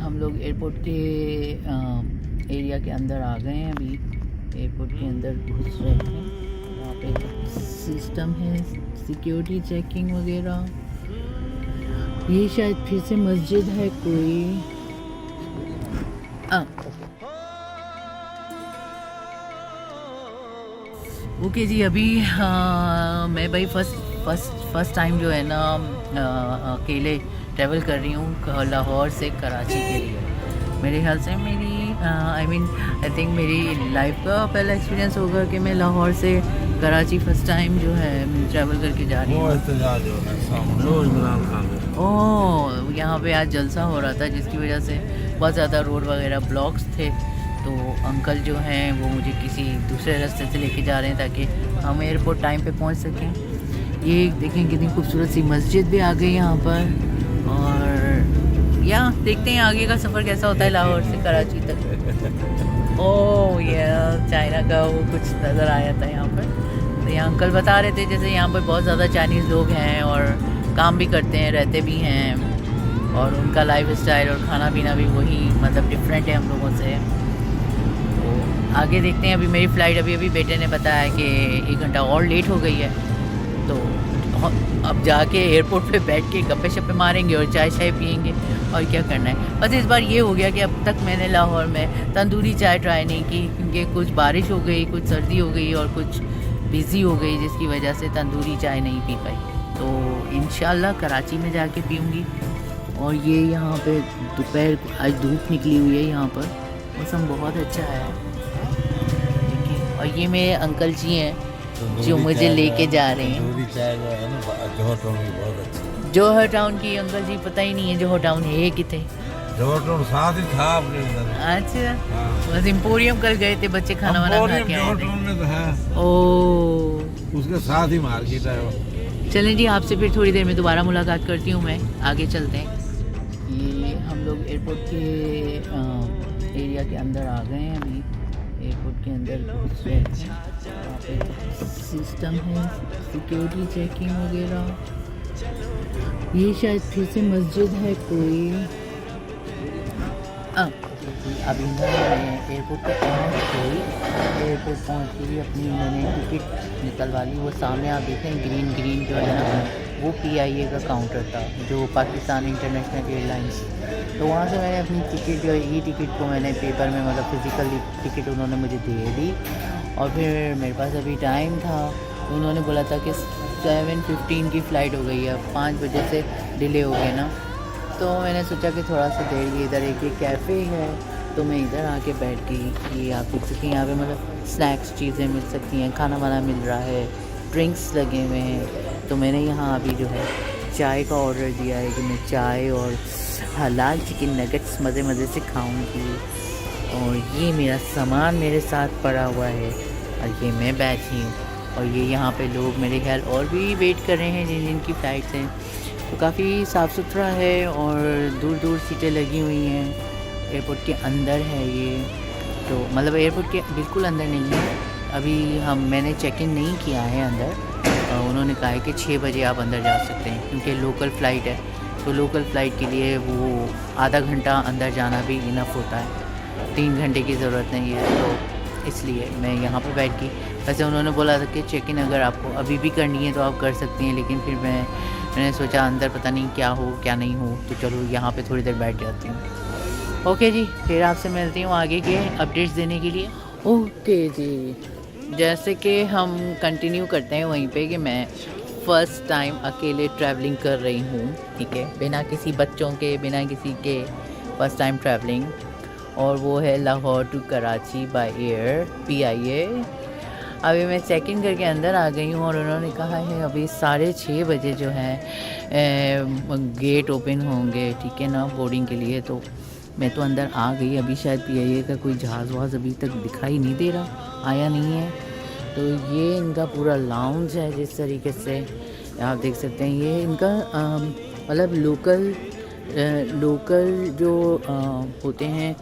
हम लोग एयरपोर्ट के एरिया के अंदर आ गए हैं। अभी एयरपोर्ट के अंदर घुस रहे हैं। यहाँ पे सिस्टम है सिक्योरिटी चेकिंग वगैरह। ये शायद फिर से मस्जिद है कोई। ओके जी, अभी मैं भाई फर्स्ट टाइम जो है ना अकेले ट्रैवल कर रही हूँ लाहौर से कराची के लिए। मेरे ख्याल से आई थिंक मेरी लाइफ का पहला एक्सपीरियंस होगा कि मैं लाहौर से कराची फर्स्ट टाइम जो है ट्रैवल करके जा रही हूँ। ओह, यहाँ पे आज जलसा हो रहा था जिसकी वजह से बहुत ज़्यादा रोड वगैरह ब्लॉक्स थे। तो अंकल जो हैं वो मुझे किसी दूसरे रास्ते से लेके जा रहे हैं ताकि हम एयरपोर्ट टाइम पे पहुँच सकें। ये देखें कितनी खूबसूरत सी मस्जिद भी आ गई यहाँ पर। और यहाँ देखते हैं आगे का सफ़र कैसा होता है लाहौर से कराची तक। ओह ये चाइना का वो कुछ नज़र आया था यहाँ पर। तो यहाँ अंकल बता रहे थे जैसे यहाँ पर बहुत ज़्यादा चाइनीज़ लोग हैं और काम भी करते हैं, रहते भी हैं, और उनका लाइफ स्टाइल और खाना पीना भी वही मतलब डिफरेंट है हम लोगों से। तो आगे देखते हैं। अभी मेरी फ़्लाइट अभी बेटे ने बताया कि 1 घंटा और लेट हो गई है। तो अब जाके एयरपोर्ट पे बैठ के गप्पे शप्पे मारेंगे और चाय शाय पियेंगे और क्या करना है। बस इस बार ये हो गया कि अब तक मैंने लाहौर में तंदूरी चाय ट्राई नहीं की क्योंकि कुछ बारिश हो गई, कुछ सर्दी हो गई और कुछ बिज़ी हो गई जिसकी वजह से तंदूरी चाय नहीं पी पाई। तो इंशाल्लाह कराची में जाके पीऊँगी। और ये यहाँ पे दोपहर आज धूप निकली हुई है, यहाँ पर मौसम बहुत अच्छा है। देखिए, और ये मेरे अंकल जी हैं जो मुझे लेके जा रहे हैं। जोहर टाउन भी बहुत अच्छा। जोहर टाउन की अंकल जी पता ही नहीं है जोहर टाउन है कितने। जोहर टाउन साथ ही था अपने अंदर। अच्छा, बस एम्पोरियम कल गए थे बच्चे खाना वाना खा के आए जोहर थे। टाउन में तो है, ओह उसके साथ ही मार्केट है वो। चलें जी, आपसे फिर थोड़ी देर में दोबारा मुलाकात करती हूँ मैं। आगे चलते हैं। ये हम लोग एयरपोर्ट के एरिया के अंदर आ गए हैं। अभी एयरपोर्ट के अंदर घुस रहे हैं। यहाँ पे सिस्टम है सिक्योरिटी चेकिंग वगैरह। ये शायद फिर से मस्जिद है कोई। अभी मैं एयरपोर्ट पे पहुँच गई। एयरपोर्ट पहुँच के भी अपनी मैंने टिकट निकलवा ली। वो सामने आप देखें ग्रीन जो है ना वो PIA का काउंटर था, जो पाकिस्तान इंटरनेशनल एयरलाइंस। तो वहाँ से मैंने अपनी टिकट जो ई टिकट को मैंने पेपर में मतलब फिज़िकल टिकट उन्होंने मुझे दे दी। और फिर मेरे पास अभी टाइम था तो उन्होंने बोला था कि 7:15 की फ़्लाइट हो गई है, 5 बजे से डिले हो गया ना। तो मैंने सोचा कि थोड़ा सा देर इधर एक कैफ़े है तो मैं इधर आके बैठ गई। ये आप देख सकते हैं यहाँ पे मतलब स्नैक्स चीज़ें मिल सकती हैं, खाना वाना मिल रहा है, ड्रिंक्स लगे हुए हैं। तो मैंने यहाँ अभी जो है चाय का ऑर्डर दिया है कि मैं चाय और हलाल चिकन नगेट्स मज़े से खाऊंगी। और ये मेरा सामान मेरे साथ पड़ा हुआ है और ये मैं बैठी हूँ। और ये यहाँ पे लोग मेरे ख्याल और भी वेट कर रहे हैं जिनकी फ़्लाइट्स हैं। तो काफ़ी साफ़ सुथरा है और दूर सीटें लगी हुई हैं। एयरपोर्ट के अंदर है ये, तो मतलब एयरपोर्ट के बिल्कुल अंदर नहीं है। अभी मैंने चेक इन नहीं किया है अंदर। उन्होंने कहा है कि 6 बजे आप अंदर जा सकते हैं क्योंकि लोकल फ़्लाइट है। तो लोकल फ़्लाइट के लिए वो आधा घंटा अंदर जाना भी इनफ होता है, 3 घंटे की ज़रूरत नहीं है। तो इसलिए मैं यहाँ पर बैठ गई। वैसे उन्होंने बोला था कि चेक इन अगर आपको अभी भी करनी है तो आप कर सकती हैं, लेकिन फिर मैंने सोचा अंदर पता नहीं क्या हो क्या नहीं हो, तो चलो यहाँ पे थोड़ी देर बैठ जाती हूँ। ओके जी, फिर आपसे मिलती हूँ आगे के अपडेट्स देने के लिए। ओके जी, जैसे कि हम कंटिन्यू करते हैं वहीं पे कि मैं फ़र्स्ट टाइम अकेले ट्रैवलिंग कर रही हूँ, ठीक है, बिना किसी बच्चों के, बिना किसी के, फ़र्स्ट टाइम ट्रैवलिंग। और वो है Lahore to Karachi by air PIA। अभी मैं चेक इन करके अंदर आ गई हूँ और उन्होंने कहा है अभी 6:30 बजे जो है गेट ओपन होंगे, ठीक है ना, बोर्डिंग के लिए। तो मैं तो अंदर आ गई। अभी शायद PIA का कोई जहाज़ वहाज़ अभी तक दिखाई नहीं दे रहा, आया नहीं है। तो ये इनका पूरा लाउंज है जिस तरीके से आप देख सकते हैं। ये इनका मतलब लोकल जो होते हैं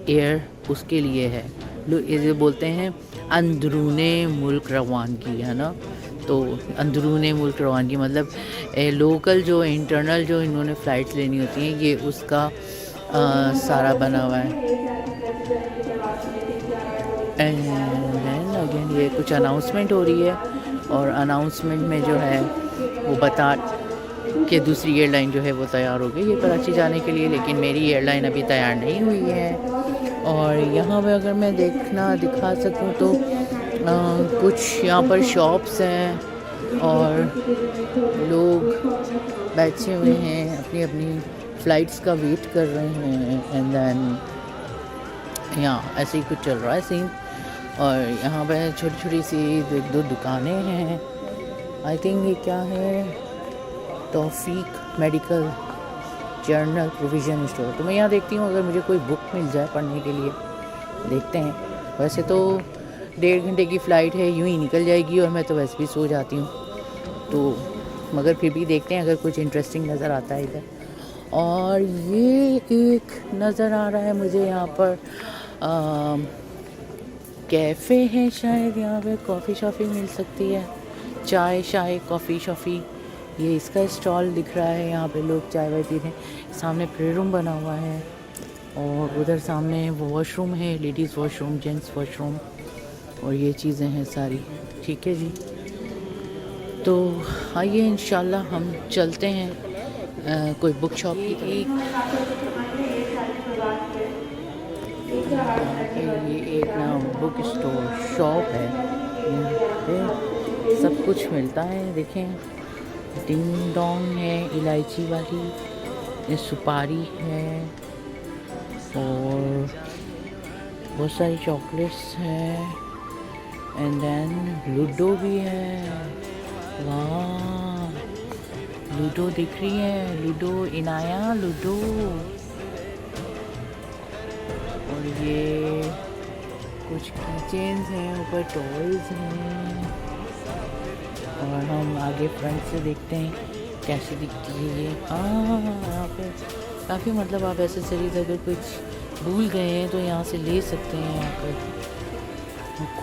एयर उसके लिए है। ये बोलते हैं अंदरूने मुल्क रवानगी, है ना। तो अंदरूनी मुल्क रवानगी मतलब लोकल जो इंटरनल जो इन्होंने फ़्लाइट्स लेनी होती हैं ये उसका सारा बना हुआ है। एंड अगेन ये कुछ अनाउंसमेंट हो रही है और अनाउंसमेंट में जो है वो बता कि दूसरी एयरलाइन जो है वो तैयार हो गई है कराची जाने के लिए, लेकिन मेरी एयरलाइन अभी तैयार नहीं हुई है। और यहाँ पे अगर मैं दिखा सकूँ तो कुछ यहाँ पर शॉप्स हैं और लोग बैठे हुए हैं अपनी अपनी फ़्लाइट्स का वेट कर रहे हैं। एंड देन यहाँ ऐसे ही कुछ चल रहा है सीन। और यहाँ पे छोटी छोटी सी एक दो दुकानें हैं। आई थिंक ये क्या है, तौफीक मेडिकल जर्नल प्रोविज़न स्टोर। तो मैं यहाँ देखती हूँ अगर मुझे कोई बुक मिल जाए पढ़ने के लिए, देखते हैं। वैसे तो 1.5 घंटे की फ़्लाइट है, यूँ ही निकल जाएगी और मैं तो वैसे भी सो जाती हूँ, तो मगर फिर भी देखते हैं अगर कुछ इंटरेस्टिंग नज़र आता है इधर। और ये एक नज़र आ रहा है मुझे यहाँ पर कैफ़े है शायद, यहाँ पे कॉफ़ी शॉफ़ी मिल सकती है, चाय शाय कॉफ़ी शॉफ़ी, ये इसका स्टॉल दिख रहा है। यहाँ पे लोग चाय वाय पी रहे हैं। सामने प्रे रूम बना हुआ है और उधर सामने वॉशरूम है, लेडीज़ वॉशरूम, जेंट्स वॉशरूम और ये चीज़ें हैं सारी। ठीक है जी, तो आइए इंशाल्लाह हम चलते हैं कोई बुक शॉप की तरफ। ये एक ना बुक स्टोर शॉप है, यहाँ पे सब कुछ मिलता है। देखें, डिंग डोंग है इलायची वाली, ये सुपारी है और बहुत सारी चॉकलेट्स हैं। एंड देन लूडो भी है। वाह, लूडो दिख रही है, लूडो इनाया लूडो। और ये कुछ कीचेन्स हैं, ऊपर टॉयज़ हैं। और हम आगे फ्रंट से देखते हैं कैसी दिखती है ये। यहाँ पे काफ़ी मतलब आप एसेसरीज अगर कुछ भूल गए हैं तो यहाँ से ले सकते हैं। यहाँ पर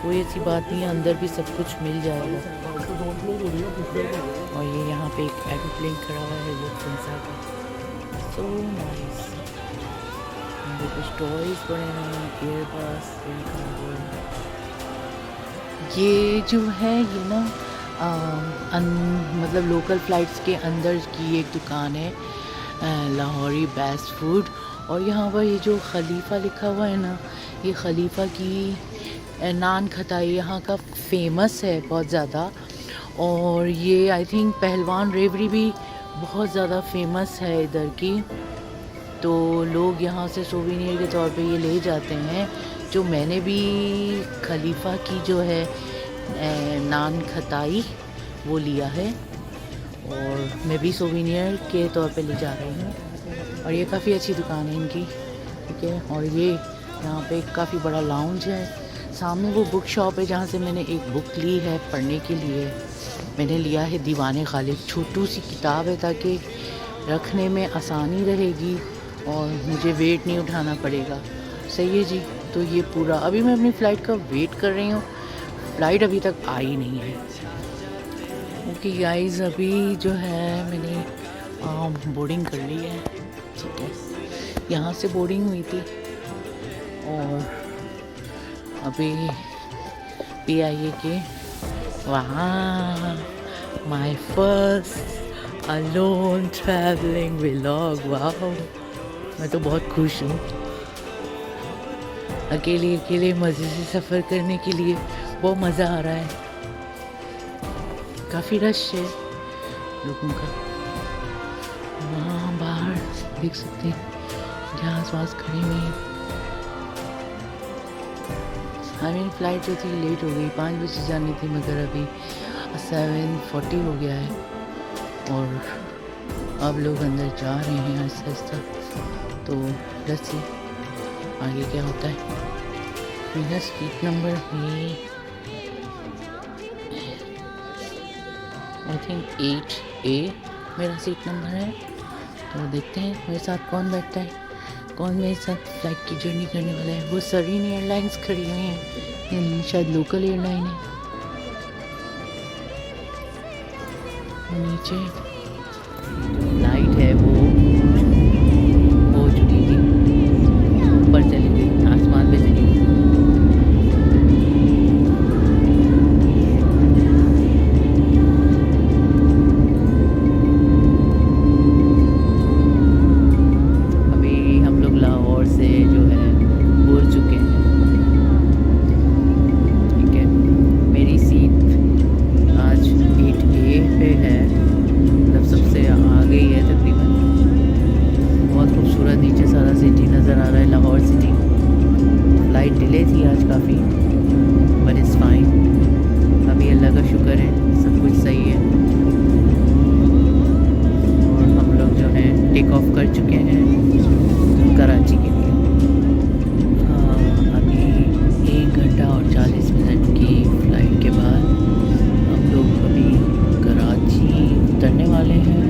कोई ऐसी बात नहीं है, अंदर भी सब कुछ मिल जाएगा। और ये यहाँ पे एक एरोप्लेन खड़ा हुआ है लुफ्थांसा का, सो नाइस। कुछ टॉयज़ पड़े हैं, एयरबस। ये जो है ये ना मतलब लोकल फ़्लाइट्स के अंदर की एक दुकान है, लाहौरी बेस्ट फूड। और यहाँ पर ये जो खलीफा लिखा हुआ है ना, ये खलीफा की नान खटाई यहाँ का फेमस है बहुत ज़्यादा। और ये आई थिंक पहलवान रेवड़ी भी बहुत ज़्यादा फेमस है इधर की, तो लोग यहाँ से सोवेनियर के तौर पे ये ले जाते हैं। जो मैंने भी खलीफा की जो है नान खटाई वो लिया है और मैं भी सोवेनियर के तौर पे ले जा रही हूँ। और ये काफ़ी अच्छी दुकान है इनकी, ठीक है। और ये यहाँ पे काफ़ी बड़ा लाउंज है। सामने वो बुक शॉप है जहाँ से मैंने एक बुक ली है पढ़ने के लिए। मैंने लिया है दीवाने खालिद, छोटू सी किताब है ताकि रखने में आसानी रहेगी और मुझे वेट नहीं उठाना पड़ेगा। सही है जी। तो ये पूरा अभी मैं अपनी फ़्लाइट का वेट कर रही हूँ, फ़्लाइट अभी तक आई नहीं है। ओके गाइस, अभी जो है मैंने बोर्डिंग कर ली है, ठीक है। यहाँ से बोर्डिंग हुई थी और अभी PIA के वहाँ my first alone travelling vlog. वाह, मैं तो बहुत खुश हूँ। अकेले मज़े से सफ़र करने के लिए बहुत मज़ा आ रहा है। काफ़ी रश है लोगों का। वहाँ बाहर देख सकते हैं जहाज़ वास खड़ी हुई है। मेरी फ़्लाइट जो थी लेट हो गई, 5 बजे जानी थी मगर अभी 7:40 हो गया है और अब लोग अंदर जा रहे हैं आहिस्ता आहिस्ता। तो लेट्स सी आगे क्या होता है। मेरा सीट नंबर है आई थिंक 8A मेरा सीट नंबर है। तो देखते हैं मेरे साथ कौन बैठता है, कौन मेरे साथ फ़्लाइट की जर्नी करने वाला है। वो सरीन एयरलाइंस खड़ी हुई हैं, शायद लोकल एयरलाइन है। नीचे लाइट है वो हो चुकी थी, ऊपर चली गई, आसमान पे चली गई। अभी हम लोग लाहौर से जो है उड़ चुके हैं, ठीक है। मेरी सीट आज 8A पे है, मतलब सबसे आगे ही है तकरीबन। बहुत खूबसूरत नीचे सारा सिटी नज़र आ रहा है, लाहौर सिटी। फ्लाइट डिले थी आज काफ़ी, बट इट्स फाइन। अभी अल्लाह का शुक्र है, सब कुछ सही है। और हम लोग जो है टेक ऑफ कर चुके हैं कराची के लिए। अभी 1 घंटा और 40 मिनट की फ़्लाइट के बाद हम लोग अभी कराची उतरने वाले हैं।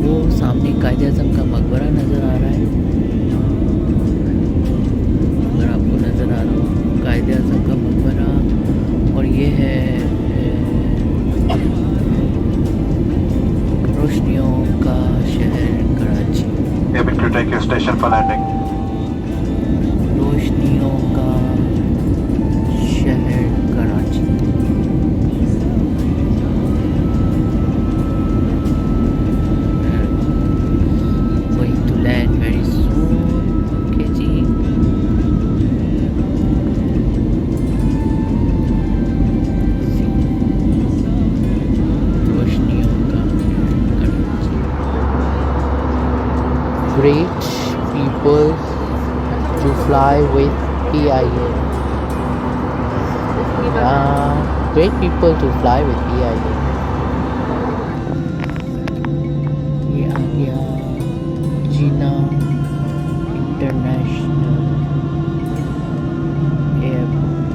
वो सामने कायद-ए-आज़म का मकबरा नज़र आ रहा है, अगर आपको नज़र आ रहा हो कायद-ए-आज़म का मकबरा। और ये है रोशनियों का शहर Karachi. Able to take your station for landing. रोशनियों का शहर Karachi. Going to land very soon. Okay जी। रोशनियों का Karachi. Great people to fly with PIA. Great people to fly with PIA. ये आ गया जीना इंटरनेशनल एयरपोर्ट।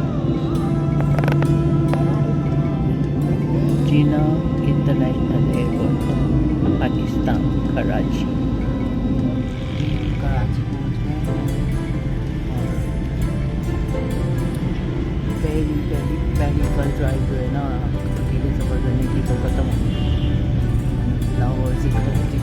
जीना इंटरनेशनल एयरपोर्ट, पाकिस्तान, कराची। कराची पहुंच गए हैं और पहली फर्स्ट ड्राइव जो है ना अकेले सफ़र करने की, तो ख़त्म हो गई। लाहौर से कराची